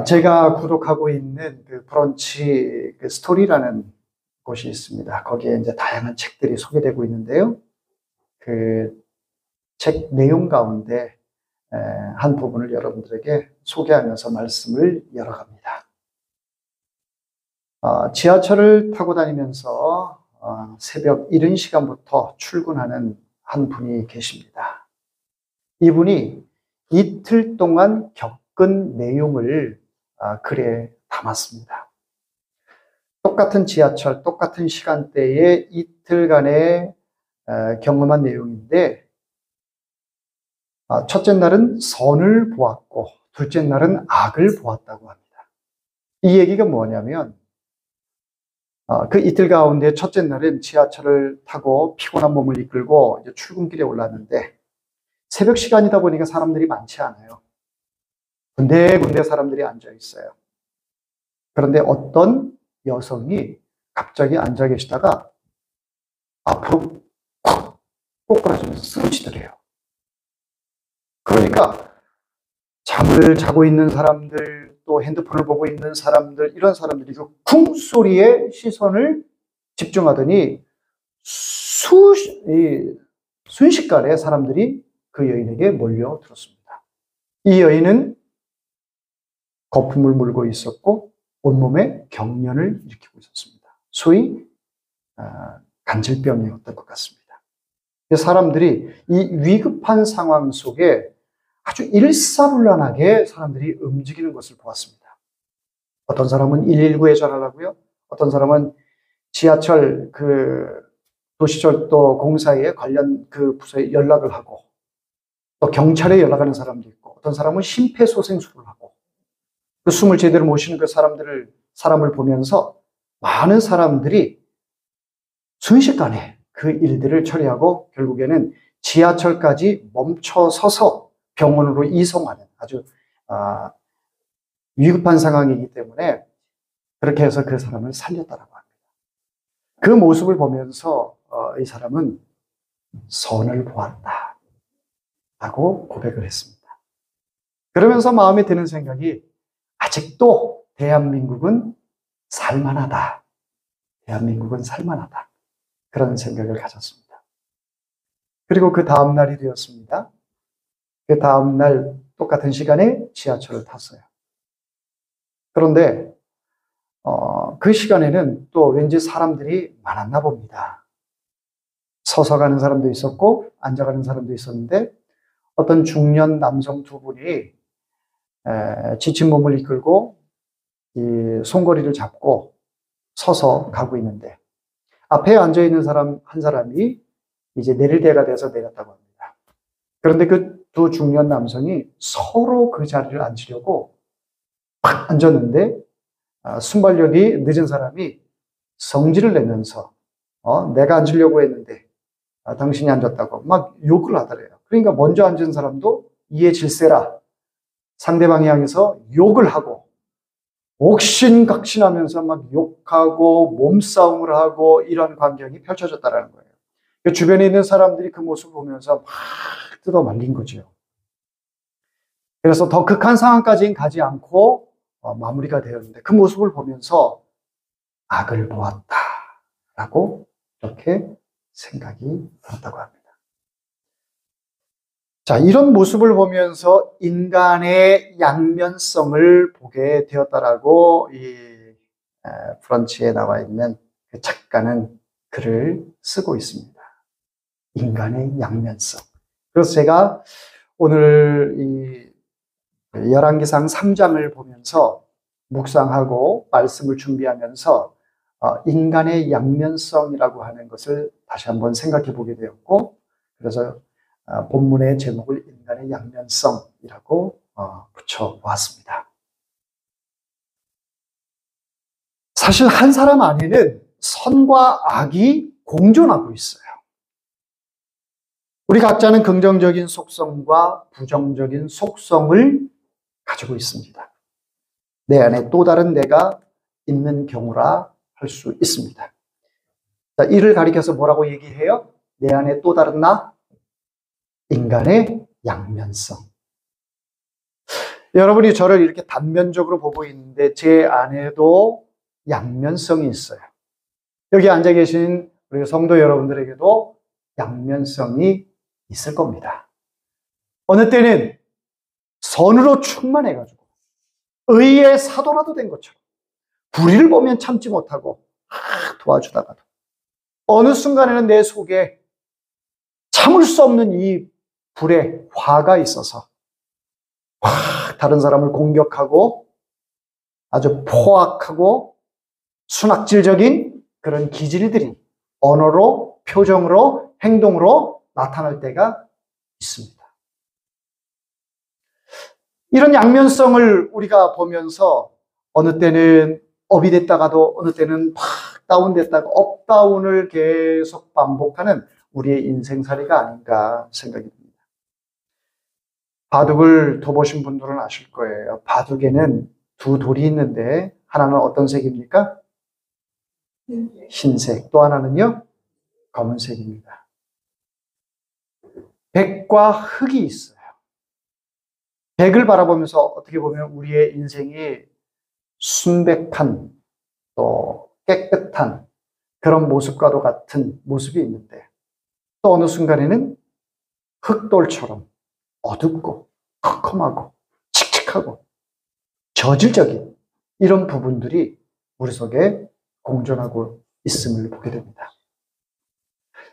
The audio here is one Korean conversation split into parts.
제가 구독하고 있는 그 브런치 그 스토리라는 곳이 있습니다. 거기에 이제 다양한 책들이 소개되고 있는데요. 그 책 내용 가운데 한 부분을 여러분들에게 소개하면서 말씀을 열어갑니다. 지하철을 타고 다니면서 새벽 이른 시간부터 출근하는 한 분이 계십니다. 이분이 이틀 동안 겪은 내용을 글에 담았습니다. 똑같은 지하철, 똑같은 시간대에 이틀간의 경험한 내용인데, 첫째 날은 선을 보았고 둘째 날은 악을 보았다고 합니다. 이 얘기가 뭐냐면 그 이틀 가운데 첫째 날은 지하철을 타고 피곤한 몸을 이끌고 이제 출근길에 올랐는데, 새벽 시간이다 보니까 사람들이 많지 않아요. 군데군데 사람들이 앉아 있어요. 그런데 어떤 여성이 갑자기 앉아 계시다가 앞으로 콱 꼬꾸라지면서 쓰러지더래요. 그러니까 잠을 자고 있는 사람들, 또 핸드폰을 보고 있는 사람들, 이런 사람들이 그 쿵 소리에 시선을 집중하더니 순식간에 사람들이 그 여인에게 몰려들었습니다. 이 여인은 거품을 물고 있었고 온몸에 경련을 일으키고 있었습니다. 소위 간질병이었던 것 같습니다. 사람들이 이 위급한 상황 속에 아주 일사불란하게 사람들이 움직이는 것을 보았습니다. 어떤 사람은 119에 전화를 하고요. 어떤 사람은 지하철 도시철도 공사에 관련 그 부서에 연락을 하고, 또 경찰에 연락하는 사람도 있고, 어떤 사람은 심폐소생술을 하고, 그 숨을 제대로 못 쉬는 그 사람을 보면서 많은 사람들이 순식간에 그 일들을 처리하고 결국에는 지하철까지 멈춰서서 병원으로 이송하는 아주 위급한 상황이기 때문에 그렇게 해서 그 사람을 살렸다라고 합니다. 그 모습을 보면서 이 사람은 선을 보았다 라고 고백을 했습니다. 그러면서 마음에 드는 생각이, 아직도 대한민국은 살만하다. 대한민국은 살만하다. 그런 생각을 가졌습니다. 그리고 그 다음 날이 되었습니다. 그 다음 날 똑같은 시간에 지하철을 탔어요. 그런데 그 시간에는 또 왠지 사람들이 많았나 봅니다. 서서 가는 사람도 있었고 앉아가는 사람도 있었는데, 어떤 중년 남성 두 분이 지친 몸을 이끌고 이 손거리를 잡고 서서 가고 있는데, 앞에 앉아있는 사람 한 사람이 이제 내릴 때가 돼서 내렸다고 합니다. 그런데 그 두 중년 남성이 서로 그 자리를 앉으려고 팍 앉았는데, 순발력이 늦은 사람이 성질을 내면서 내가 앉으려고 했는데 당신이 앉았다고 막 욕을 하더래요. 그러니까 먼저 앉은 사람도 이에 질세라 상대방이 향해서 욕을 하고 옥신각신하면서 막 욕하고 몸싸움을 하고 이런 광경이 펼쳐졌다는 거예요. 주변에 있는 사람들이 그 모습을 보면서 막 뜯어 말린 거죠. 그래서 더 극한 상황까지는 가지 않고 마무리가 되었는데, 그 모습을 보면서 악을 보았다라고 이렇게 생각이 들었다고 합니다. 자, 이런 모습을 보면서 인간의 양면성을 보게 되었다라고 이 브런치에 나와 있는 그 작가는 글을 쓰고 있습니다. 인간의 양면성. 그래서 제가 오늘 이 열왕기상 3장을 보면서 묵상하고 말씀을 준비하면서 인간의 양면성이라고 하는 것을 다시 한번 생각해 보게 되었고, 그래서 본문의 제목을 인간의 양면성이라고 붙여보았습니다. 사실 한 사람 안에는 선과 악이 공존하고 있어요. 우리 각자는 긍정적인 속성과 부정적인 속성을 가지고 있습니다. 내 안에 또 다른 내가 있는 경우라 할 수 있습니다. 자, 이를 가리켜서 뭐라고 얘기해요? 내 안에 또 다른 나? 인간의 양면성. 여러분이 저를 이렇게 단면적으로 보고 있는데 제 안에도 양면성이 있어요. 여기 앉아 계신 우리 성도 여러분들에게도 양면성이 있을 겁니다. 어느 때는 선으로 충만해가지고 의의 사도라도 된 것처럼 불의를 보면 참지 못하고 도와주다가도 어느 순간에는 내 속에 참을 수 없는 이 불의 화가 있어서 다른 사람을 공격하고 아주 포악하고 순악질적인 그런 기질들이 언어로, 표정으로, 행동으로 나타날 때가 있습니다. 이런 양면성을 우리가 보면서 어느 때는 업이 됐다가도 어느 때는 팍 다운됐다가 업다운을 계속 반복하는 우리의 인생살이가 아닌가 생각이 듭니다. 바둑을 둬보신 분들은 아실 거예요. 바둑에는 두 돌이 있는데 하나는 어떤 색입니까? 흰색. 또 하나는요? 검은색입니다. 백과 흑이 있어요. 백을 바라보면서 어떻게 보면 우리의 인생이 순백한 또 깨끗한 그런 모습과도 같은 모습이 있는데 또 어느 순간에는 흑돌처럼 어둡고 컴컴하고 칙칙하고 저질적인 이런 부분들이 우리 속에 공존하고 있음을 보게 됩니다.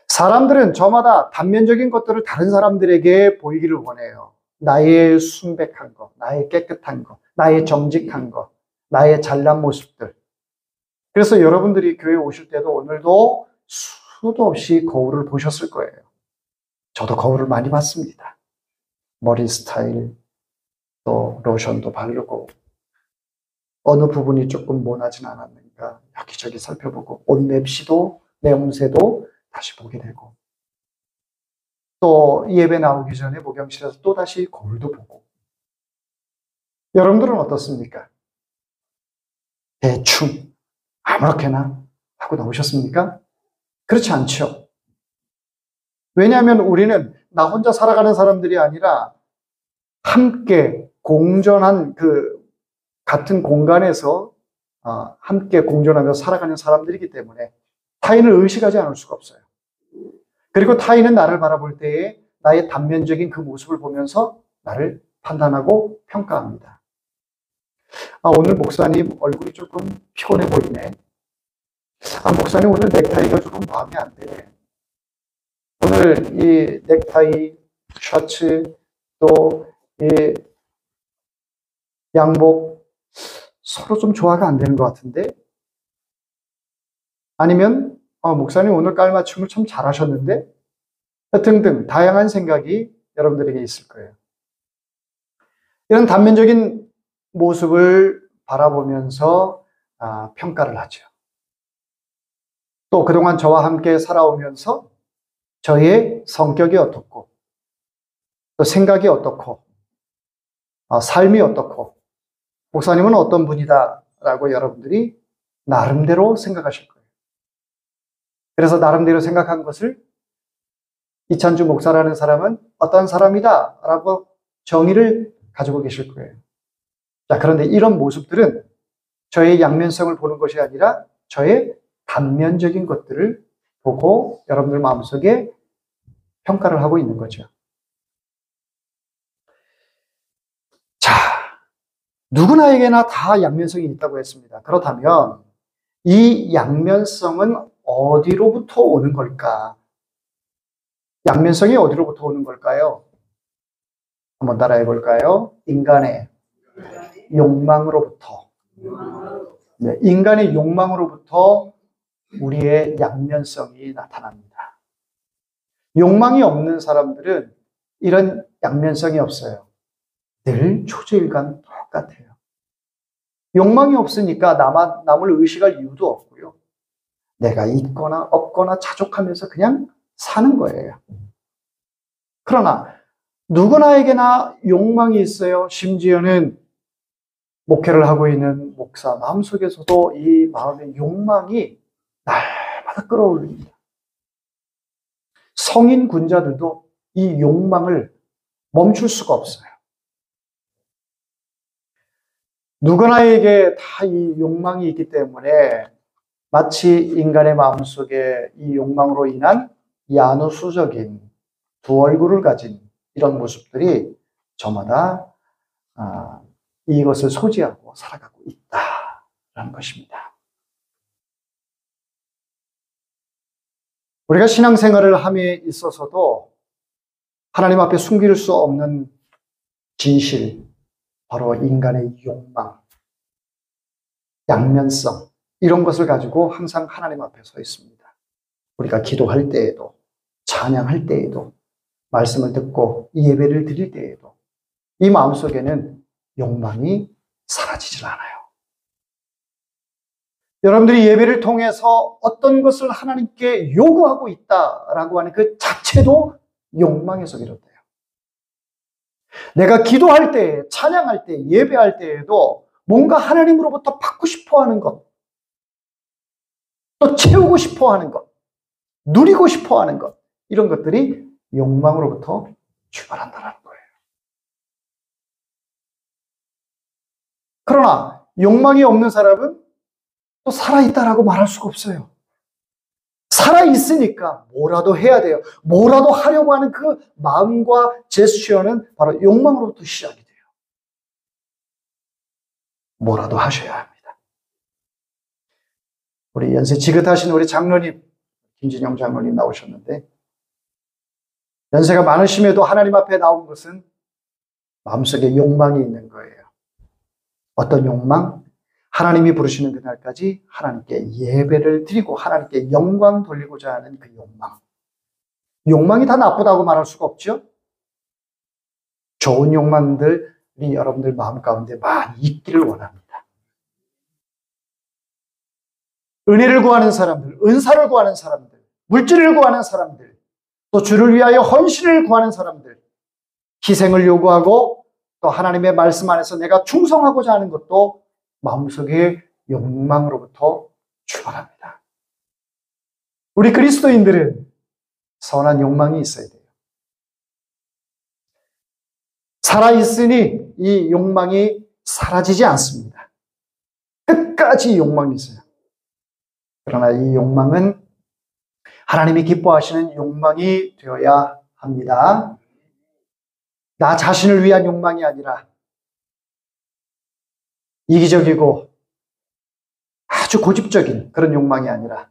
사람들은 저마다 단면적인 것들을 다른 사람들에게 보이기를 원해요. 나의 순백한 거, 나의 깨끗한 거, 나의 정직한 거, 나의 잘난 모습들. 그래서 여러분들이 교회 오실 때도 오늘도 수도 없이 거울을 보셨을 거예요. 저도 거울을 많이 봤습니다. 머리 스타일, 또 로션도 바르고 어느 부분이 조금 모나진 않았는가 여기저기 살펴보고 옷 맵시도 내음새도 다시 보게 되고 또 예배 나오기 전에 목욕실에서 또 다시 거울도 보고. 여러분들은 어떻습니까? 대충 아무렇게나 하고 나오셨습니까? 그렇지 않죠. 왜냐하면 우리는 나 혼자 살아가는 사람들이 아니라 함께 공존한 그 같은 공간에서 함께 공존하며 살아가는 사람들이기 때문에 타인을 의식하지 않을 수가 없어요. 그리고 타인은 나를 바라볼 때에 나의 단면적인 그 모습을 보면서 나를 판단하고 평가합니다. 오늘 목사님 얼굴이 조금 피곤해 보이네. 목사님 오늘 넥타이가 조금 마음에 안 드네. 오늘 이 넥타이, 셔츠, 또 이 양복 서로 좀 조화가 안 되는 것 같은데? 아니면 목사님 오늘 깔맞춤을 참 잘하셨는데? 등등 다양한 생각이 여러분들에게 있을 거예요. 이런 단면적인 모습을 바라보면서 평가를 하죠. 또 그동안 저와 함께 살아오면서 저의 성격이 어떻고 또 생각이 어떻고 삶이 어떻고 목사님은 어떤 분이다 라고 여러분들이 나름대로 생각하실 거예요. 그래서 나름대로 생각한 것을 이찬주 목사라는 사람은 어떤 사람이다 라고 정의를 가지고 계실 거예요. 자, 그런데 이런 모습들은 저의 양면성을 보는 것이 아니라 저의 단면적인 것들을 보고 여러분들 마음속에 평가를 하고 있는 거죠. 자, 누구나에게나 다 양면성이 있다고 했습니다. 그렇다면 이 양면성은 어디로부터 오는 걸까? 양면성이 어디로부터 오는 걸까요? 한번 따라해 볼까요? 인간의 욕망으로부터. 네, 인간의 욕망으로부터 우리의 양면성이 나타납니다. 욕망이 없는 사람들은 이런 양면성이 없어요. 늘 초저일관 똑같아요. 욕망이 없으니까 남을 의식할 이유도 없고요. 내가 있거나 없거나 자족하면서 그냥 사는 거예요. 그러나 누구나에게나 욕망이 있어요. 심지어는 목회를 하고 있는 목사 마음속에서도 이 마음의 욕망이 날마다 끌어올립니다. 성인 군자들도 이 욕망을 멈출 수가 없어요. 누구나에게 다 이 욕망이 있기 때문에 마치 인간의 마음속에 이 욕망으로 인한 야누수적인 두 얼굴을 가진 이런 모습들이 저마다 이것을 소지하고 살아가고 있다라는 것입니다. 우리가 신앙생활을 함에 있어서도 하나님 앞에 숨길 수 없는 진실, 바로 인간의 욕망, 양면성, 이런 것을 가지고 항상 하나님 앞에 서 있습니다. 우리가 기도할 때에도, 찬양할 때에도, 말씀을 듣고 예배를 드릴 때에도 이 마음속에는 욕망이 사라지질 않아요. 여러분들이 예배를 통해서 어떤 것을 하나님께 요구하고 있다라고 하는 그 자체도 욕망에서 비롯돼요. 내가 기도할 때, 찬양할 때, 예배할 때에도 뭔가 하나님으로부터 받고 싶어 하는 것, 또 채우고 싶어 하는 것, 누리고 싶어 하는 것, 이런 것들이 욕망으로부터 출발한다는 거예요. 그러나 욕망이 없는 사람은 또 살아있다라고 말할 수가 없어요. 살아있으니까 뭐라도 해야 돼요. 뭐라도 하려고 하는 그 마음과 제스처는 바로 욕망으로부터 시작이 돼요. 뭐라도 하셔야 합니다. 우리 연세 지긋하신 우리 장로님, 김진영 장로님 나오셨는데, 연세가 많으심에도 하나님 앞에 나온 것은 마음속에 욕망이 있는 거예요. 어떤 욕망? 하나님이 부르시는 그날까지 하나님께 예배를 드리고 하나님께 영광 돌리고자 하는 그 욕망. 욕망이 다 나쁘다고 말할 수가 없죠. 좋은 욕망들이 여러분들 마음 가운데 많이 있기를 원합니다. 은혜를 구하는 사람들, 은사를 구하는 사람들, 물질을 구하는 사람들, 또 주를 위하여 헌신을 구하는 사람들, 희생을 요구하고 또 하나님의 말씀 안에서 내가 충성하고자 하는 것도 마음속의 욕망으로부터 출발합니다. 우리 그리스도인들은 선한 욕망이 있어야 돼요. 살아있으니 이 욕망이 사라지지 않습니다. 끝까지 욕망이 있어요. 그러나 이 욕망은 하나님이 기뻐하시는 욕망이 되어야 합니다. 나 자신을 위한 욕망이 아니라 이기적이고 아주 고집적인 그런 욕망이 아니라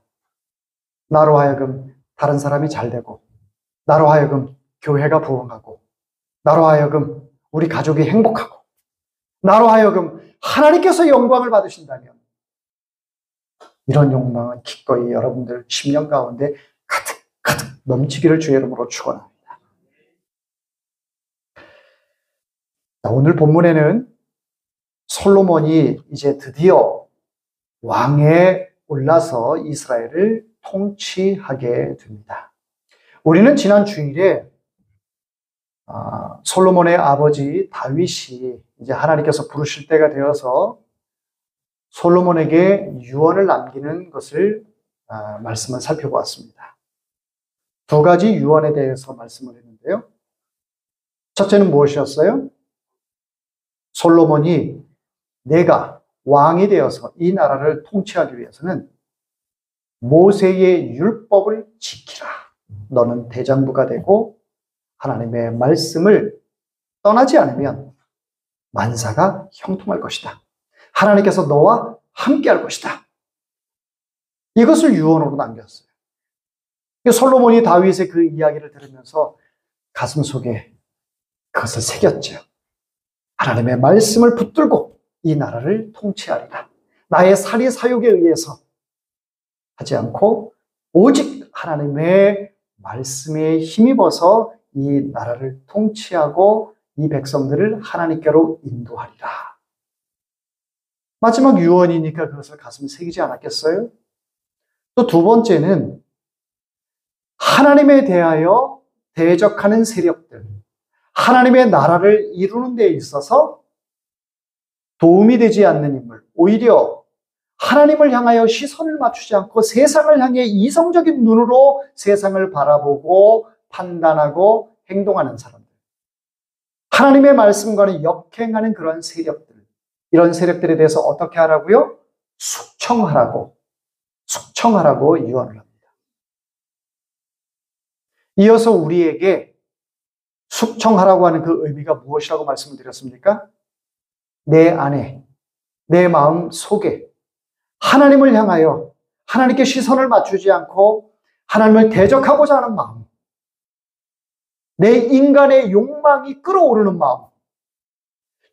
나로 하여금 다른 사람이 잘 되고, 나로 하여금 교회가 부흥하고, 나로 하여금 우리 가족이 행복하고, 나로 하여금 하나님께서 영광을 받으신다면 이런 욕망은 기꺼이 여러분들 심령 가운데 가득 넘치기를 주의 이름으로 축원합니다. 오늘 본문에는 솔로몬이 이제 드디어 왕에 올라서 이스라엘을 통치하게 됩니다. 우리는 지난 주일에 솔로몬의 아버지 다윗이 이제 하나님께서 부르실 때가 되어서 솔로몬에게 유언을 남기는 것을 말씀을 살펴보았습니다. 두 가지 유언에 대해서 말씀을 했는데요. 첫째는 무엇이었어요? 솔로몬이 내가 왕이 되어서 이 나라를 통치하기 위해서는 모세의 율법을 지키라. 너는 대장부가 되고 하나님의 말씀을 떠나지 않으면 만사가 형통할 것이다. 하나님께서 너와 함께 할 것이다. 이것을 유언으로 남겼어요. 솔로몬이 다윗의 그 이야기를 들으면서 가슴 속에 그것을 새겼죠. 하나님의 말씀을 붙들고 이 나라를 통치하리라. 나의 사리 사욕에 의해서 하지 않고 오직 하나님의 말씀에 힘입어서 이 나라를 통치하고 이 백성들을 하나님께로 인도하리라. 마지막 유언이니까 그것을 가슴에 새기지 않았겠어요? 또 두 번째는 하나님에 대하여 대적하는 세력들, 하나님의 나라를 이루는 데 있어서 도움이 되지 않는 인물, 오히려 하나님을 향하여 시선을 맞추지 않고 세상을 향해 이성적인 눈으로 세상을 바라보고 판단하고 행동하는 사람들, 하나님의 말씀과는 역행하는 그런 세력들, 이런 세력들에 대해서 어떻게 하라고요? 숙청하라고 유언을 합니다. 이어서 우리에게 숙청하라고 하는 그 의미가 무엇이라고 말씀을 드렸습니까? 내 안에, 내 마음 속에 하나님을 향하여 하나님께 시선을 맞추지 않고 하나님을 대적하고자 하는 마음, 내 인간의 욕망이 끌어오르는 마음,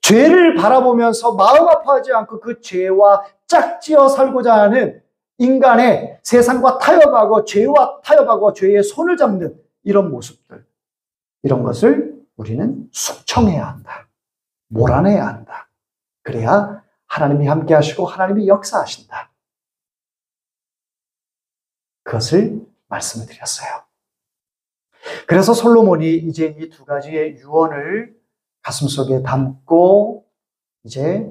죄를 바라보면서 마음 아파하지 않고 그 죄와 짝지어 살고자 하는 인간의 세상과 타협하고 죄와 타협하고 죄의 손을 잡는 이런 모습들, 이런 것을 우리는 숙청해야 한다. 몰아내야 한다. 그래야 하나님이 함께 하시고 하나님이 역사하신다. 그것을 말씀을 드렸어요. 그래서 솔로몬이 이제 이 두 가지의 유언을 가슴속에 담고 이제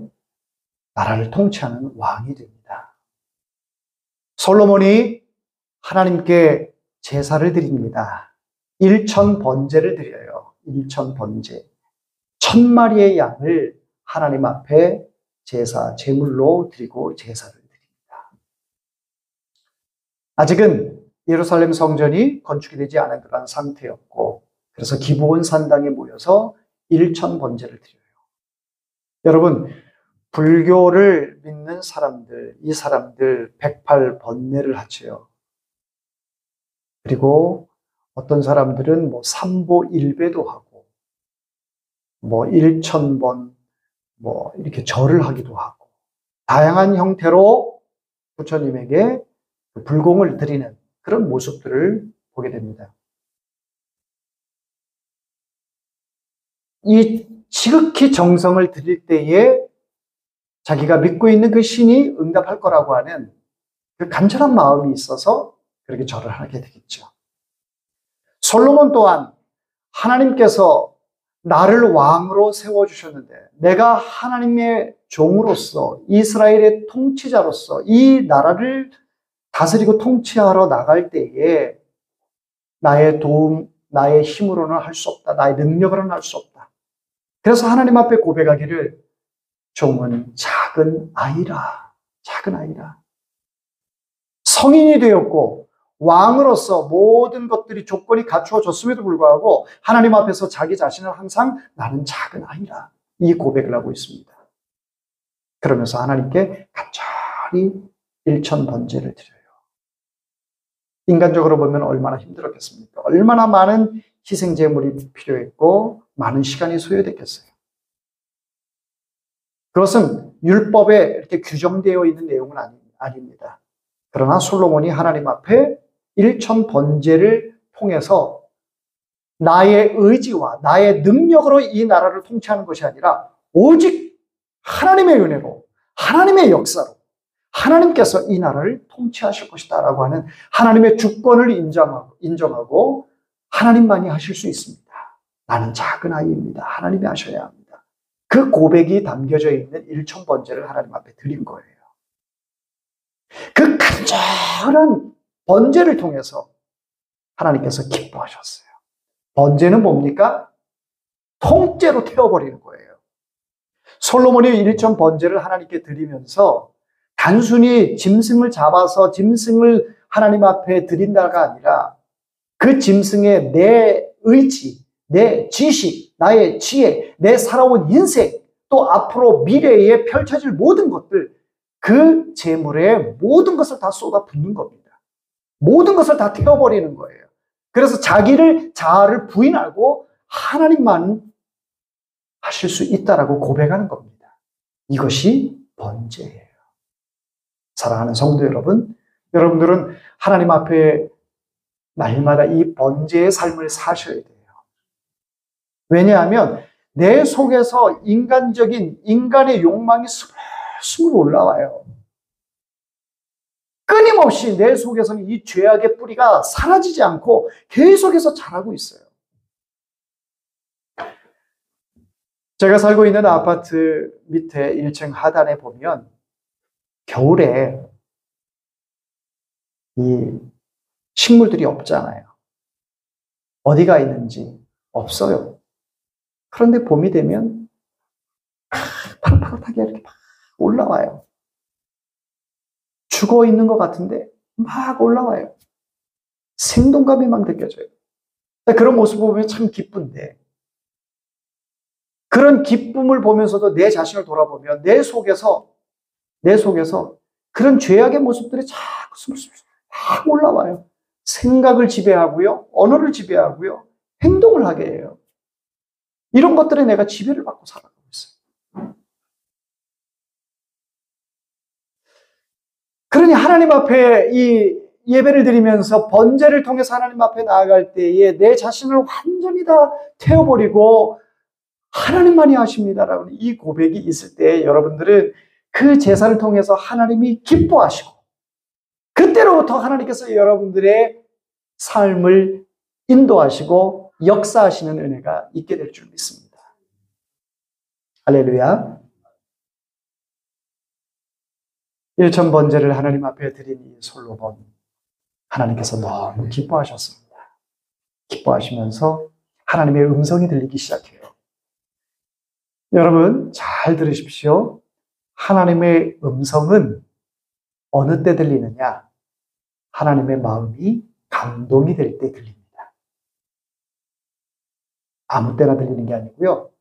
나라를 통치하는 왕이 됩니다. 솔로몬이 하나님께 제사를 드립니다. 1000번제를 드려요. 1000번제. 1000마리의 양을 하나님 앞에 제사, 제물로 드리고 제사를 드립니다. 아직은 예루살렘 성전이 건축이 되지 않은 그런 상태였고, 그래서 기브온 산당에 모여서 1000번제를 드려요. 여러분, 불교를 믿는 사람들, 이 사람들 108번뇌를 하죠. 그리고 어떤 사람들은 뭐 삼보 일배도 하고, 뭐 1000번, 뭐 이렇게 절을 하기도 하고, 다양한 형태로 부처님에게 불공을 드리는 그런 모습들을 보게 됩니다. 이 지극히 정성을 드릴 때에 자기가 믿고 있는 그 신이 응답할 거라고 하는 그 간절한 마음이 있어서 그렇게 절을 하게 되겠죠. 솔로몬 또한 하나님께서 나를 왕으로 세워주셨는데 내가 하나님의 종으로서 이스라엘의 통치자로서 이 나라를 다스리고 통치하러 나갈 때에 나의 도움, 나의 힘으로는 할 수 없다. 나의 능력으로는 할 수 없다. 그래서 하나님 앞에 고백하기를 종은 작은 아이라, 작은 아이라. 성인이 되었고 왕으로서 모든 것들이 조건이 갖추어졌음에도 불구하고 하나님 앞에서 자기 자신을 항상 나는 작은 아이라 이 고백을 하고 있습니다. 그러면서 하나님께 간절히 1000번제를 드려요. 인간적으로 보면 얼마나 힘들었겠습니까? 얼마나 많은 희생제물이 필요했고 많은 시간이 소요됐겠어요. 그것은 율법에 이렇게 규정되어 있는 내용은 아닙니다. 그러나 솔로몬이 하나님 앞에 1000번제를 통해서 나의 의지와 나의 능력으로 이 나라를 통치하는 것이 아니라 오직 하나님의 은혜로, 하나님의 역사로 하나님께서 이 나라를 통치하실 것이다 라고 하는 하나님의 주권을 인정하고 하나님만이 하실 수 있습니다. 나는 작은 아이입니다. 하나님이 하셔야 합니다. 그 고백이 담겨져 있는 1000번제를 하나님 앞에 드린 거예요. 그 간절한 번제를 통해서 하나님께서 기뻐하셨어요. 번제는 뭡니까? 통째로 태워버리는 거예요. 솔로몬이 1000번제를 하나님께 드리면서 단순히 짐승을 잡아서 짐승을 하나님 앞에 드린다가 아니라 그 짐승에 내 의지, 내 지식, 나의 지혜, 내 살아온 인생, 또 앞으로 미래에 펼쳐질 모든 것들, 그 제물에 모든 것을 다 쏟아 붓는 겁니다. 모든 것을 다 태워버리는 거예요. 그래서 자아를 부인하고 하나님만 하실 수 있다라고 고백하는 겁니다. 이것이 번제예요. 사랑하는 성도 여러분, 여러분들은 하나님 앞에 날마다 이 번제의 삶을 사셔야 돼요. 왜냐하면 내 속에서 인간의 욕망이 스물스물 올라와요. 끊임없이 내 속에서는 이 죄악의 뿌리가 사라지지 않고 계속해서 자라고 있어요. 제가 살고 있는 아파트 밑에 1층 하단에 보면 겨울에 이 식물들이 없잖아요. 어디가 있는지 없어요. 그런데 봄이 되면 파릇파릇하게 이렇게 막 올라와요. 죽어 있는 것 같은데 막 올라와요. 생동감이 막 느껴져요. 그런 모습을 보면 참 기쁜데, 그런 기쁨을 보면서도 내 자신을 돌아보면 내 속에서 그런 죄악의 모습들이 자꾸 스물스물 막 올라와요. 생각을 지배하고요, 언어를 지배하고요, 행동을 하게 해요. 이런 것들에 내가 지배를 받고 살아가고 있어요. 그러니 하나님 앞에 이 예배를 드리면서 번제를 통해서 하나님 앞에 나아갈 때에 내 자신을 완전히 다 태워버리고 하나님만이 하십니다라는 이 고백이 있을 때 여러분들은 그 제사를 통해서 하나님이 기뻐하시고, 그때로부터 하나님께서 여러분들의 삶을 인도하시고 역사하시는 은혜가 있게 될 줄 믿습니다. 할렐루야. 일천 번제를 하나님 앞에 드린 이 솔로몬, 하나님께서 너무 기뻐하셨습니다. 기뻐하시면서 하나님의 음성이 들리기 시작해요. 여러분 잘 들으십시오. 하나님의 음성은 어느 때 들리느냐? 하나님의 마음이 감동이 될 때 들립니다. 아무 때나 들리는 게 아니고요.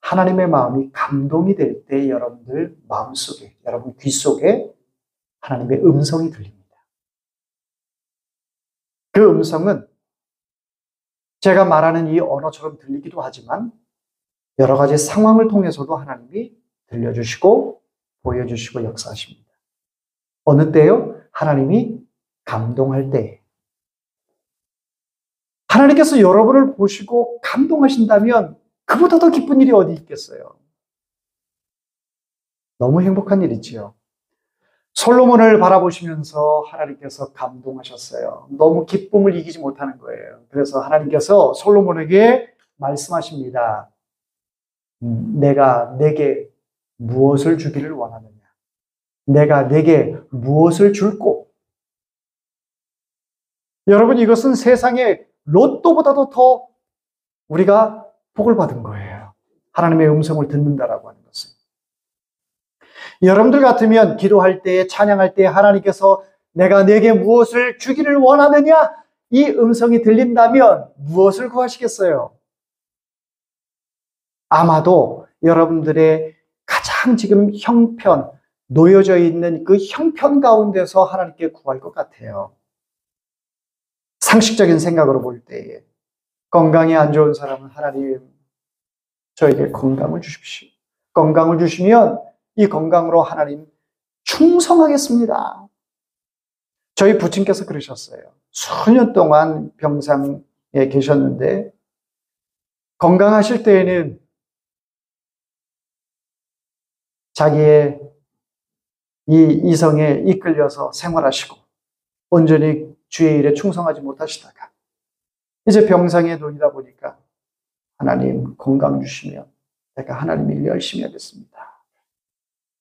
하나님의 마음이 감동이 될 때 여러분들 마음속에, 여러분 귀 속에 하나님의 음성이 들립니다. 그 음성은 제가 말하는 이 언어처럼 들리기도 하지만 여러 가지 상황을 통해서도 하나님이 들려주시고 보여주시고 역사하십니다. 어느 때요? 하나님이 감동할 때. 하나님께서 여러분을 보시고 감동하신다면 그보다 더 기쁜 일이 어디 있겠어요? 너무 행복한 일이지요. 솔로몬을 바라보시면서 하나님께서 감동하셨어요. 너무 기쁨을 이기지 못하는 거예요. 그래서 하나님께서 솔로몬에게 말씀하십니다. 내가 내게 무엇을 주기를 원하느냐? 내가 내게 무엇을 줄꼬? 여러분, 이것은 세상의 로또보다도 더 우리가 복을 받은 거예요. 하나님의 음성을 듣는다라고 하는 것은. 여러분들 같으면 기도할 때, 찬양할 때 하나님께서 내가 내게 무엇을 주기를 원하느냐? 이 음성이 들린다면 무엇을 구하시겠어요? 아마도 여러분들의 가장 지금 형편, 놓여져 있는 그 형편 가운데서 하나님께 구할 것 같아요. 상식적인 생각으로 볼 때에 건강이 안 좋은 사람은 하나님, 저에게 건강을 주십시오. 건강을 주시면 이 건강으로 하나님 충성하겠습니다. 저희 부친께서 그러셨어요. 수년 동안 병상에 계셨는데 건강하실 때에는 자기의 이 이성에 이끌려서 생활하시고 온전히 주의 일에 충성하지 못하시다가 이제 병상에 누이다 보니까 하나님 건강 주시면 내가 하나님 일 열심히 하겠습니다.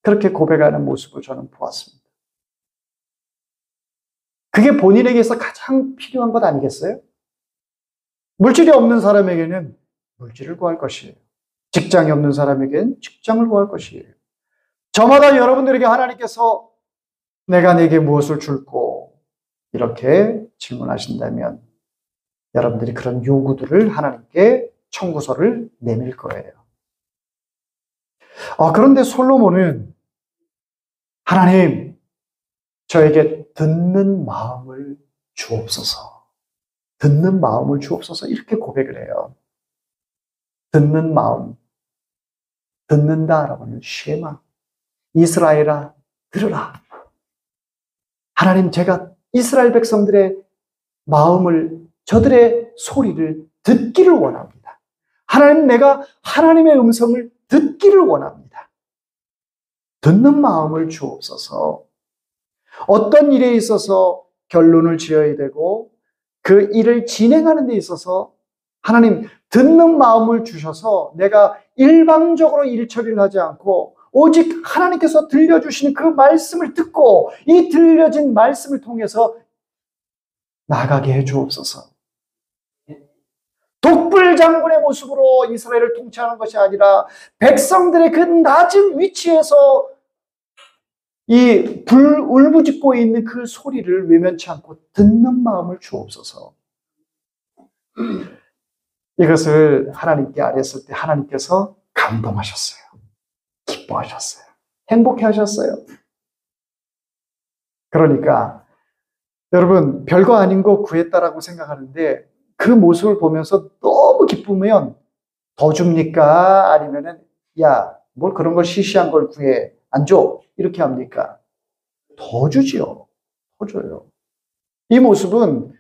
그렇게 고백하는 모습을 저는 보았습니다. 그게 본인에게서 가장 필요한 것 아니겠어요? 물질이 없는 사람에게는 물질을 구할 것이에요. 직장이 없는 사람에게는 직장을 구할 것이에요. 저마다 여러분들에게 하나님께서 내가 내게 무엇을 줄고 이렇게 질문하신다면 여러분들이 그런 요구들을 하나님께 청구서를 내밀 거예요. 그런데 솔로몬은 하나님, 저에게 듣는 마음을 주옵소서. 듣는 마음을 주옵소서. 이렇게 고백을 해요. 듣는 마음. 듣는다라고 하는 쉐마. 이스라엘아, 들으라. 하나님, 제가 이스라엘 백성들의 마음을, 저들의 소리를 듣기를 원합니다. 하나님, 내가 하나님의 음성을 듣기를 원합니다. 듣는 마음을 주옵소서. 어떤 일에 있어서 결론을 지어야 되고 그 일을 진행하는 데 있어서 하나님 듣는 마음을 주셔서 내가 일방적으로 일 처리를 하지 않고 오직 하나님께서 들려주시는 그 말씀을 듣고 이 들려진 말씀을 통해서 나가게 해 주옵소서. 독불장군의 모습으로 이스라엘을 통치하는 것이 아니라 백성들의 그 낮은 위치에서 이 울부짖고 있는 그 소리를 외면치 않고 듣는 마음을 주옵소서. 이것을 하나님께 아뢰었을 때 하나님께서 감동하셨어요. 기뻐하셨어요. 행복해 하셨어요. 그러니까 여러분, 별거 아닌 거 구했다라고 생각하는데 그 모습을 보면서 너무 기쁘면 더 줍니까? 아니면은 야, 뭘 그런 걸 시시한 걸 구해 안 줘? 이렇게 합니까? 더 주지요. 더 줘요. 이 모습은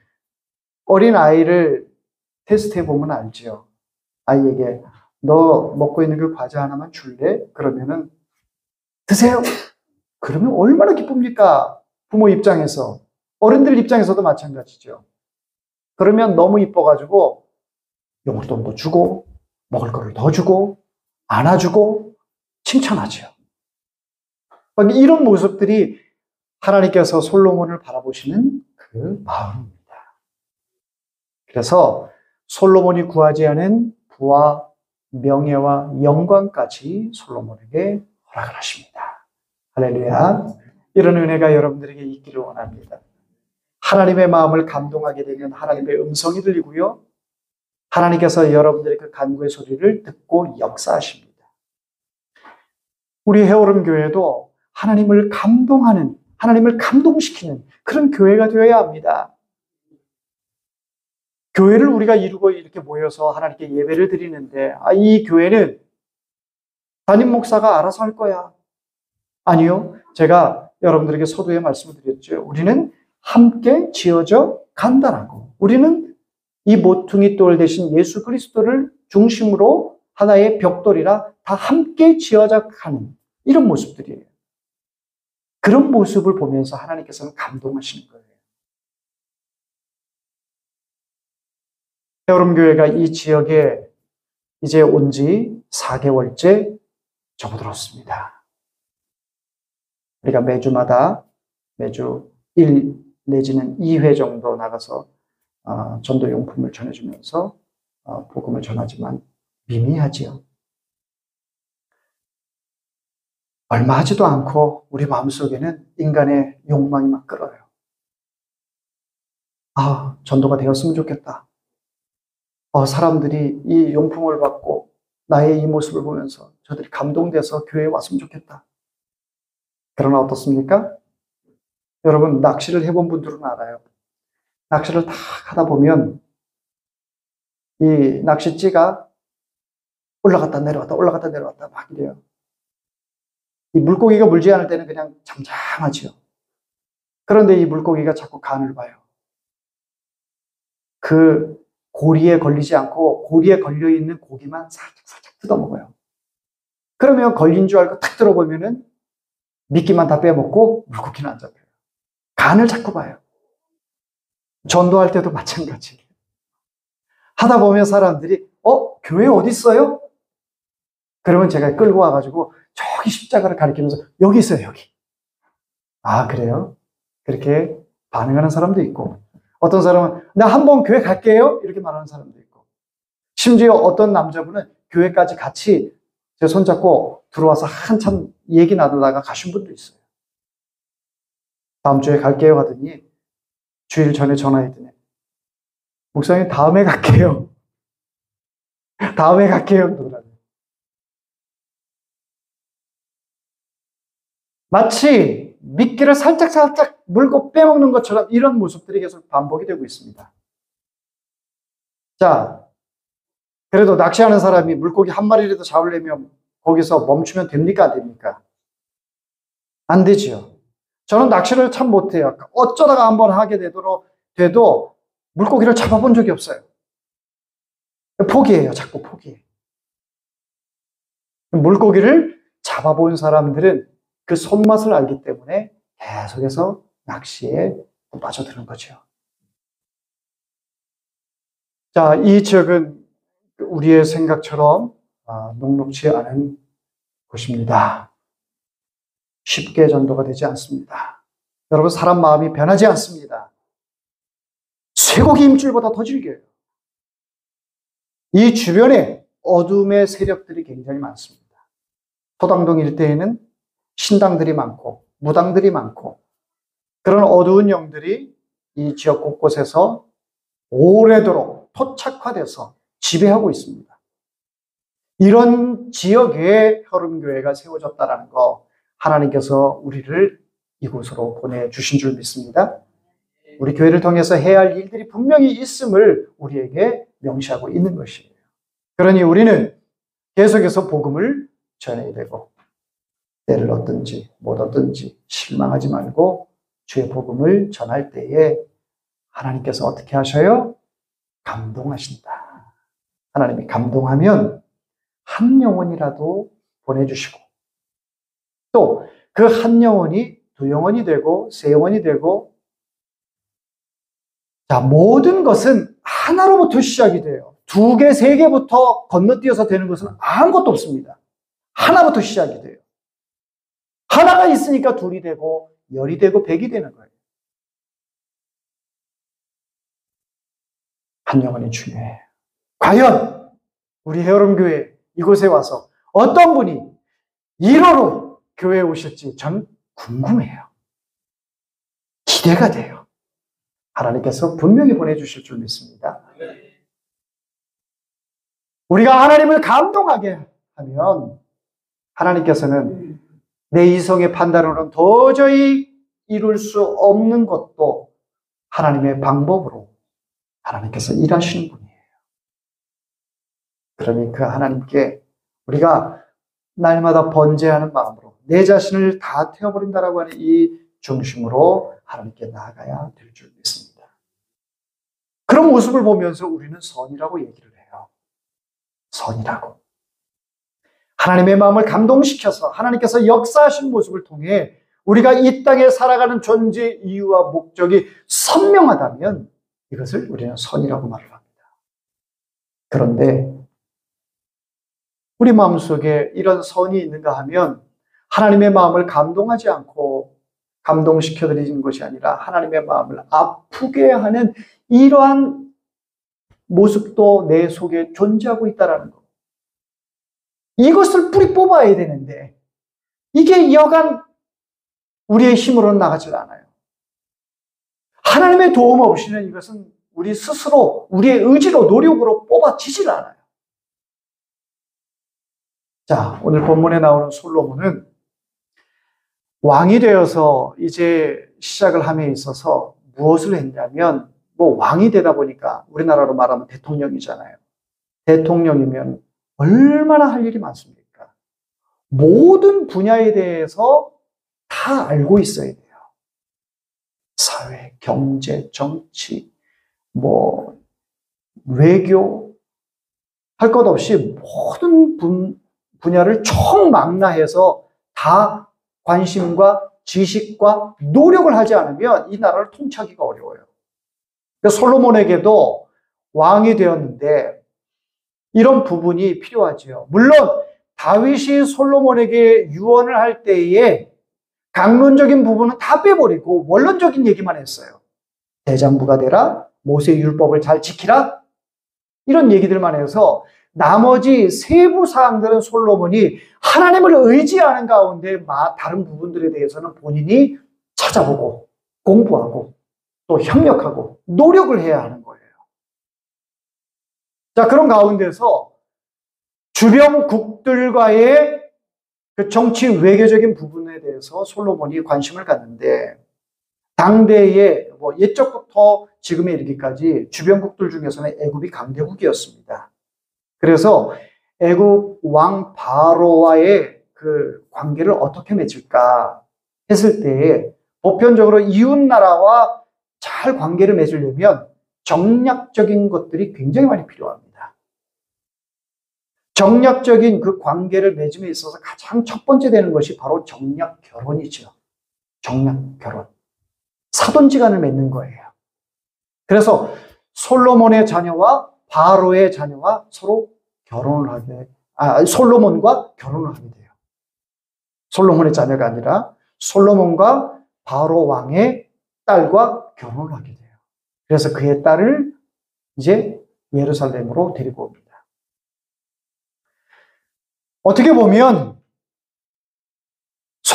어린 아이를 테스트해 보면 알지요. 아이에게 너 먹고 있는 그 과자 하나만 줄래? 그러면은 드세요. 그러면 얼마나 기쁩니까? 부모 입장에서. 어른들 입장에서도 마찬가지죠. 그러면 너무 이뻐가지고 용돈도 주고 먹을 거를 더 주고 안아주고 칭찬하죠. 이런 모습들이 하나님께서 솔로몬을 바라보시는 그 마음입니다. 그래서 솔로몬이 구하지 않은 부와 명예와 영광까지 솔로몬에게 허락을 하십니다. 할렐루야. 이런 은혜가 여러분들에게 있기를 원합니다. 하나님의 마음을 감동하게 되면 하나님의 음성이 들리고요. 하나님께서 여러분들의 그 간구의 소리를 듣고 역사하십니다. 우리 헤어름 교회도 하나님을 감동하는, 하나님을 감동시키는 그런 교회가 되어야 합니다. 교회를 우리가 이루고 이렇게 모여서 하나님께 예배를 드리는데 이 교회는 담임 목사가 알아서 할 거야. 아니요. 제가 여러분들에게 서두에 말씀을 드렸죠. 우리는 함께 지어져 간다라고. 우리는 이 모퉁이 돌 대신 예수 그리스도를 중심으로 하나의 벽돌이라 다 함께 지어져 가는 이런 모습들이에요. 그런 모습을 보면서 하나님께서는 감동하시는 거예요. 헤어름교회가 이 지역에 이제 온 지 4개월째 접어들었습니다. 우리가 매주 1 내지는 2회 정도 나가서 전도용품을 전해주면서 복음을 전하지만 미미하지요. 얼마 하지도 않고 우리 마음속에는 인간의 욕망이 막 끓어요. 전도가 되었으면 좋겠다. 사람들이 이 용품을 받고 나의 이 모습을 보면서 저들이 감동돼서 교회에 왔으면 좋겠다. 그러나 어떻습니까? 여러분, 낚시를 해본 분들은 알아요. 낚시를 다 하다 보면 이 낚싯찌가 올라갔다 내려왔다 막 이래요. 이 물고기가 물지 않을 때는 그냥 잠잠하지요. 그런데 이 물고기가 자꾸 간을 봐요. 그 고리에 걸리지 않고 고리에 걸려있는 고기만 살짝 뜯어먹어요. 그러면 걸린 줄 알고 탁 들어보면은 미끼만 다 빼먹고 물고기는 안 잡혀요. 간을 자꾸 봐요. 전도할 때도 마찬가지예요. 하다 보면 사람들이 교회 어디 있어요? 그러면 제가 끌고 와가지고 저기 십자가를 가리키면서 여기 있어요, 여기. 그래요? 그렇게 반응하는 사람도 있고, 어떤 사람은 나 한번 교회 갈게요 이렇게 말하는 사람도 있고, 심지어 어떤 남자분은 교회까지 같이 제 손잡고 들어와서 한참 얘기 나누다가 가신 분도 있어요. 다음 주에 갈게요 하더니 주일 전에 전화했더니 목사님 다음에 갈게요. 다음에 갈게요 그러더라고요. 마치 미끼를 살짝 물고 빼먹는 것처럼 이런 모습들이 계속 반복이 되고 있습니다. 자, 그래도 낚시하는 사람이 물고기 한 마리라도 잡으려면 거기서 멈추면 됩니까? 안 됩니까? 안 되지요. 저는 낚시를 참 못해요. 어쩌다가 한번 하게 돼도 물고기를 잡아본 적이 없어요. 포기해요. 자꾸 포기해요. 물고기를 잡아본 사람들은 그 손맛을 알기 때문에 계속해서 낚시에 빠져드는 거죠. 자, 이 지역은 우리의 생각처럼 녹록지 않은 곳입니다. 쉽게 전도가 되지 않습니다. 여러분, 사람 마음이 변하지 않습니다. 쇠고기 힘줄보다 더 질겨요. 이 주변에 어둠의 세력들이 굉장히 많습니다. 토당동 일대에는 신당들이 많고 무당들이 많고 그런 어두운 영들이 이 지역 곳곳에서 오래도록 토착화돼서 지배하고 있습니다. 이런 지역에 흐름교회가 세워졌다는 거 하나님께서 우리를 이곳으로 보내주신 줄 믿습니다. 우리 교회를 통해서 해야 할 일들이 분명히 있음을 우리에게 명시하고 있는 것이에요. 그러니 우리는 계속해서 복음을 전해야 되고 때를 얻든지 못 얻든지 실망하지 말고 주의 복음을 전할 때에 하나님께서 어떻게 하셔요? 감동하신다. 하나님이 감동하면 한 영혼이라도 보내주시고 또 그 한 영혼이 두 영혼이 되고 세 영혼이 되고 자, 모든 것은 하나로부터 시작이 돼요. 두 개, 세 개부터 건너뛰어서 되는 것은 아무것도 없습니다. 하나부터 시작이 돼요. 하나가 있으니까 둘이 되고 열이 되고 백이 되는 거예요. 한 영혼이 중요해요. 과연 우리 헤어롬교회 이곳에 와서 어떤 분이 1호로 교회에 오실지 전 궁금해요. 기대가 돼요. 하나님께서 분명히 보내주실 줄 믿습니다. 우리가 하나님을 감동하게 하면 하나님께서는 내 이성의 판단으로는 도저히 이룰 수 없는 것도 하나님의 방법으로 하나님께서 일하시는 분이에요. 그러니 그 하나님께 우리가 날마다 번제하는 마음으로 내 자신을 다 태워버린다라고 하는 이 중심으로 하나님께 나아가야 될 줄 믿습니다. 그런 모습을 보면서 우리는 선이라고 얘기를 해요. 선이라고. 하나님의 마음을 감동시켜서 하나님께서 역사하신 모습을 통해 우리가 이 땅에 살아가는 존재 이유와 목적이 선명하다면 이것을 우리는 선이라고 말을 합니다. 그런데 우리 마음속에 이런 선이 있는가 하면 하나님의 마음을 감동하지 않고 감동시켜드리는 것이 아니라 하나님의 마음을 아프게 하는 이러한 모습도 내 속에 존재하고 있다는 것. 이것을 뿌리 뽑아야 되는데 이게 여간 우리의 힘으로는 나가질 않아요. 하나님의 도움 없이는 이것은 우리 스스로 우리의 의지로 노력으로 뽑아지질 않아요. 자, 오늘 본문에 나오는 솔로몬은 왕이 되어서 이제 시작을 함에 있어서 무엇을 했냐면 왕이 되다 보니까 우리나라로 말하면 대통령이잖아요. 대통령이면 얼마나 할 일이 많습니까? 모든 분야에 대해서 다 알고 있어야 돼요. 사회, 경제, 정치, 외교 할 것 없이 모든 분야를 총망라해서 다 관심과 지식과 노력을 하지 않으면 이 나라를 통치하기가 어려워요. 솔로몬에게도 왕이 되었는데 이런 부분이 필요하죠. 물론 다윗이 솔로몬에게 유언을 할 때에 강론적인 부분은 다 빼버리고 원론적인 얘기만 했어요. 대장부가 되라, 모세의 율법을 잘 지키라, 이런 얘기들만 해서 나머지 세부 사항들은 솔로몬이 하나님을 의지하는 가운데 다른 부분들에 대해서는 본인이 찾아보고 공부하고 또 협력하고 노력을 해야 하는 거예요. 자, 그런 가운데서 주변국들과의 그 정치 외교적인 부분에 대해서 솔로몬이 관심을 갖는데 당대에 옛적부터 지금에 이르기까지 주변국들 중에서는 애굽이 강대국이었습니다. 그래서 애굽 왕 바로와의 그 관계를 어떻게 맺을까 했을 때에 보편적으로 이웃 나라와 잘 관계를 맺으려면 정략적인 것들이 굉장히 많이 필요합니다. 정략적인 그 관계를 맺음에 있어서 가장 첫 번째 되는 것이 바로 정략 결혼이죠. 정략 결혼. 사돈지간을 맺는 거예요. 그래서 솔로몬의 자녀와 바로의 자녀와 서로 솔로몬과 결혼을 하게 돼요. 솔로몬의 자녀가 아니라 솔로몬과 바로 왕의 딸과 결혼을 하게 돼요. 그래서 그의 딸을 이제 예루살렘으로 데리고 옵니다.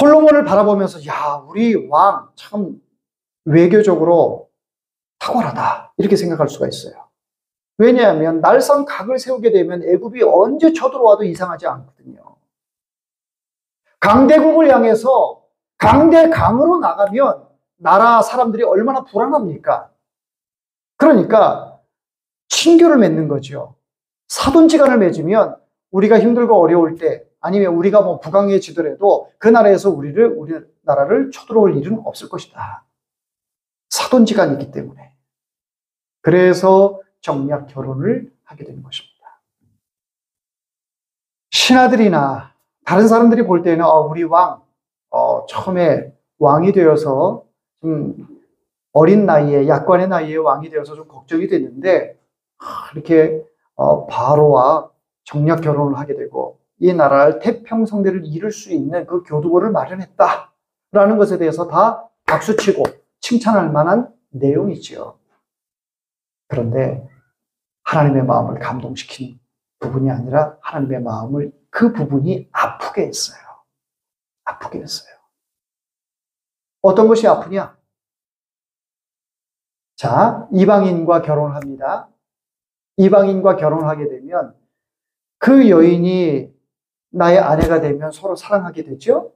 솔로몬을 바라보면서 야, 우리 왕 참 외교적으로 탁월하다 이렇게 생각할 수가 있어요. 왜냐하면 날선 각을 세우게 되면 애굽이 언제 쳐들어와도 이상하지 않거든요. 강대국을 향해서 강대강으로 나가면 나라 사람들이 얼마나 불안합니까? 그러니까 친교를 맺는 거죠. 사돈지간을 맺으면 우리가 힘들고 어려울 때 아니면 우리가 뭐 부강해지더라도 그 나라에서 우리나라를 쳐들어올 일은 없을 것이다. 사돈지간이 있기 때문에. 그래서 정략 결혼을 하게 되는 것입니다. 신하들이나 다른 사람들이 볼 때는 우리 왕 처음에 왕이 되어서 좀 어린 나이에 약관의 나이에 왕이 되어서 좀 걱정이 됐는데 이렇게 바로와 정략 결혼을 하게 되고 이 나라를 태평성대를 이룰 수 있는 그 교두보를 마련했다라는 것에 대해서 다 박수치고 칭찬할 만한 내용이지요. 그런데 하나님의 마음을 감동시킨 부분이 아니라 하나님의 마음을 그 부분이 아프게 했어요. 아프게 했어요. 어떤 것이 아프냐? 자, 이방인과 결혼을 합니다. 이방인과 결혼을 하게 되면 그 여인이 나의 아내가 되면 서로 사랑하게 되죠.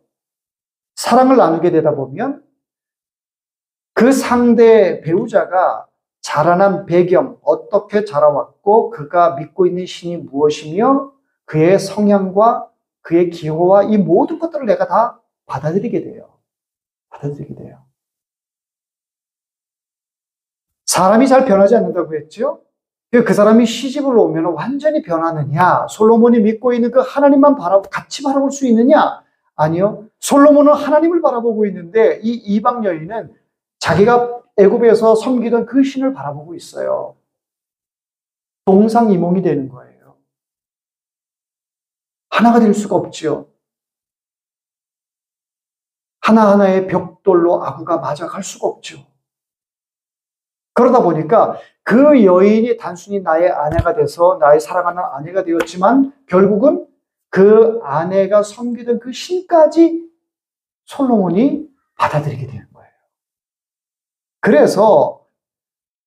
사랑을 나누게 되다 보면 그 상대 배우자가 자라난 배경, 어떻게 자라왔고 그가 믿고 있는 신이 무엇이며 그의 성향과 그의 기호와 이 모든 것들을 내가 다 받아들이게 돼요. 받아들이게 돼요. 사람이 잘 변하지 않는다고 했죠? 그 사람이 시집을 오면 완전히 변하느냐? 솔로몬이 믿고 있는 그 하나님만 같이 바라볼 수 있느냐? 아니요. 솔로몬은 하나님을 바라보고 있는데 이 이방 여인은 자기가 애굽에서 섬기던 그 신을 바라보고 있어요. 동상이몽이 되는 거예요. 하나가 될 수가 없지요. 하나하나의 벽돌로 아구가 맞아갈 수가 없죠. 그러다 보니까 그 여인이 단순히 나의 아내가 돼서 나의 사랑하는 아내가 되었지만 결국은 그 아내가 섬기던 그 신까지 솔로몬이 받아들이게 되는 거예요. 그래서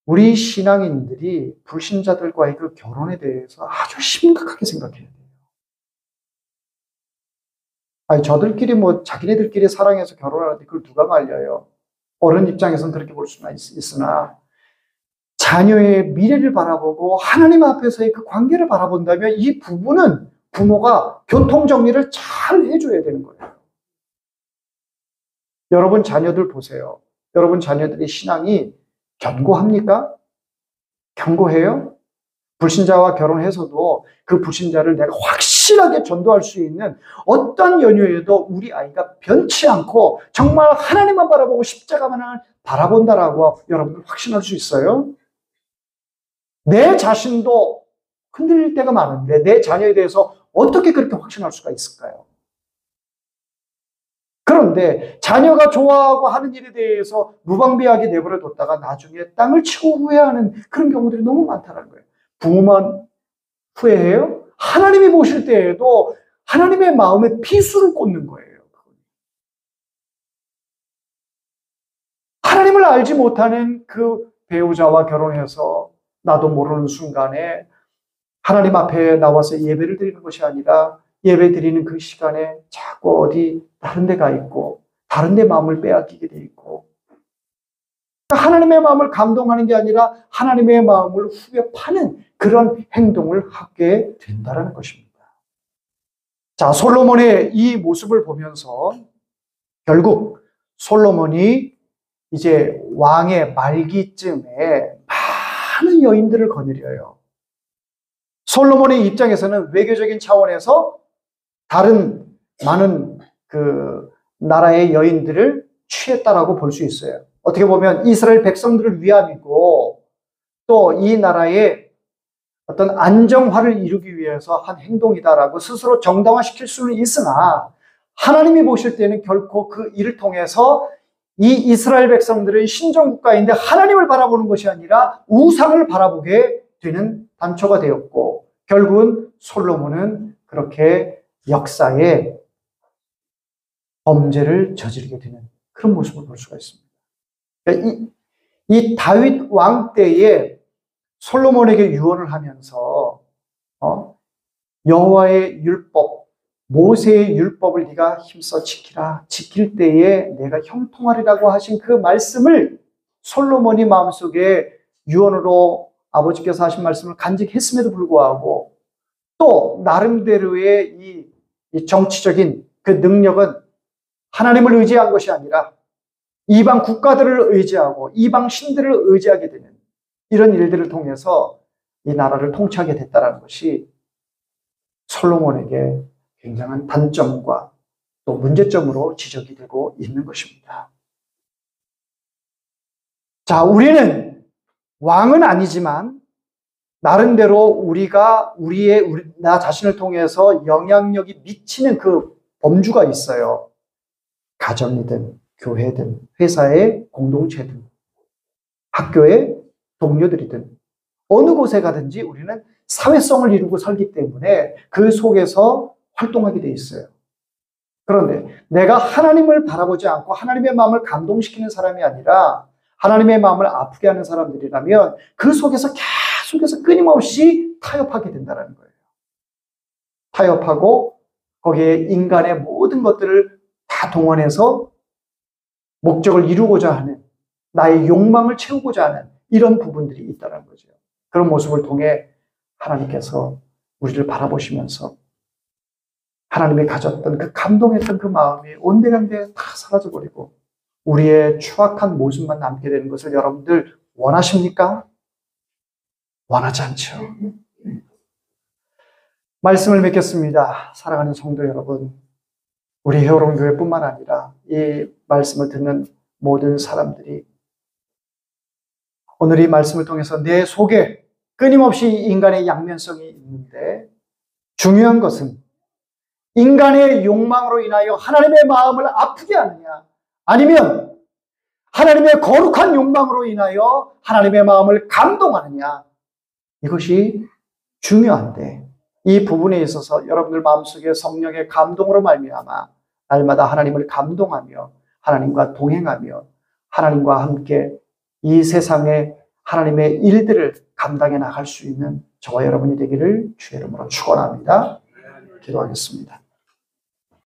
우리 신앙인들이 불신자들과의 그 결혼에 대해서 아주 심각하게 생각해야 돼요. 아니, 저들끼리 자기네들끼리 사랑해서 결혼하는데 그걸 누가 말려요? 어른 입장에서는 그렇게 볼 수는 있으나 자녀의 미래를 바라보고 하나님 앞에서의 그 관계를 바라본다면 이 부부는 부모가 교통정리를 잘 해줘야 되는 거예요. 여러분 자녀들 보세요. 여러분 자녀들의 신앙이 견고합니까? 견고해요? 불신자와 결혼해서도 그 불신자를 내가 확실하게 전도할 수 있는 어떤 연유에도 우리 아이가 변치 않고 정말 하나님만 바라보고 십자가만을 바라본다라고 여러분들 확신할 수 있어요? 내 자신도 흔들릴 때가 많은데 내 자녀에 대해서 어떻게 그렇게 확신할 수가 있을까요? 그런데 자녀가 좋아하고 하는 일에 대해서 무방비하게 내버려 뒀다가 나중에 땅을 치고 후회하는 그런 경우들이 너무 많다는 거예요. 부모만 후회해요? 하나님이 보실 때에도 하나님의 마음에 비수를 꽂는 거예요. 하나님을 알지 못하는 그 배우자와 결혼해서 나도 모르는 순간에 하나님 앞에 나와서 예배를 드리는 것이 아니라 예배 드리는 그 시간에 자꾸 어디 다른 데 가 있고 다른 데 마음을 빼앗기게 돼 있고 하나님의 마음을 감동하는 게 아니라 하나님의 마음을 후벼 파는 그런 행동을 하게 된다는 것입니다. 자, 솔로몬의 이 모습을 보면서 결국 솔로몬이 이제 왕의 말기쯤에 많은 여인들을 거느려요. 솔로몬의 입장에서는 외교적인 차원에서 다른 많은 그 나라의 여인들을 취했다라고 볼 수 있어요. 어떻게 보면 이스라엘 백성들을 위함이고 또 이 나라의 어떤 안정화를 이루기 위해서 한 행동이다라고 스스로 정당화시킬 수는 있으나 하나님이 보실 때는 결코 그 일을 통해서 이 이스라엘 백성들은 신정국가인데 하나님을 바라보는 것이 아니라 우상을 바라보게 되는 단초가 되었고 결국은 솔로몬은 그렇게 역사에 범죄를 저지르게 되는 그런 모습을 볼 수가 있습니다. 그러니까 이 다윗 왕 때에 솔로몬에게 유언을 하면서 여호와의 율법, 모세의 율법을 네가 힘써 지키라. 지킬 때에 내가 형통하리라고 하신 그 말씀을 솔로몬이 마음속에 유언으로 아버지께서 하신 말씀을 간직했음에도 불구하고 또 나름대로의 이 정치적인 그 능력은 하나님을 의지한 것이 아니라 이방 국가들을 의지하고 이방 신들을 의지하게 되는 이런 일들을 통해서 이 나라를 통치하게 됐다는 것이 솔로몬에게 굉장한 단점과 또 문제점으로 지적이 되고 있는 것입니다. 자, 우리는 왕은 아니지만 나름대로 우리가 나 자신을 통해서 영향력이 미치는 그 범주가 있어요. 가정이든 교회든 회사의 공동체든 학교의 동료들이든 어느 곳에 가든지 우리는 사회성을 이루고 살기 때문에 그 속에서 활동하게 돼 있어요. 그런데 내가 하나님을 바라보지 않고 하나님의 마음을 감동시키는 사람이 아니라 하나님의 마음을 아프게 하는 사람들이라면 그 속에서 계속해서 끊임없이 타협하게 된다는 거예요. 타협하고 거기에 인간의 모든 것들을 다 동원해서 목적을 이루고자 하는, 나의 욕망을 채우고자 하는 이런 부분들이 있다는 거죠. 그런 모습을 통해 하나님께서 우리를 바라보시면서 하나님이 가졌던 그 감동했던 그 마음이 온데간데 다 사라져버리고 우리의 추악한 모습만 남게 되는 것을 여러분들 원하십니까? 원하지 않죠. 말씀을 맺겠습니다. 사랑하는 성도 여러분, 우리 헤어론 교회뿐만 아니라 이 말씀을 듣는 모든 사람들이 오늘 이 말씀을 통해서 내 속에 끊임없이 인간의 양면성이 있는데 중요한 것은 인간의 욕망으로 인하여 하나님의 마음을 아프게 하느냐, 아니면 하나님의 거룩한 욕망으로 인하여 하나님의 마음을 감동하느냐, 이것이 중요한데 이 부분에 있어서 여러분들 마음속에 성령의 감동으로 말미암아 날마다 하나님을 감동하며 하나님과 동행하며 하나님과 함께 이 세상에 하나님의 일들을 감당해 나갈 수 있는 저와 여러분이 되기를 주의 이름으로 축원합니다. 기도하겠습니다.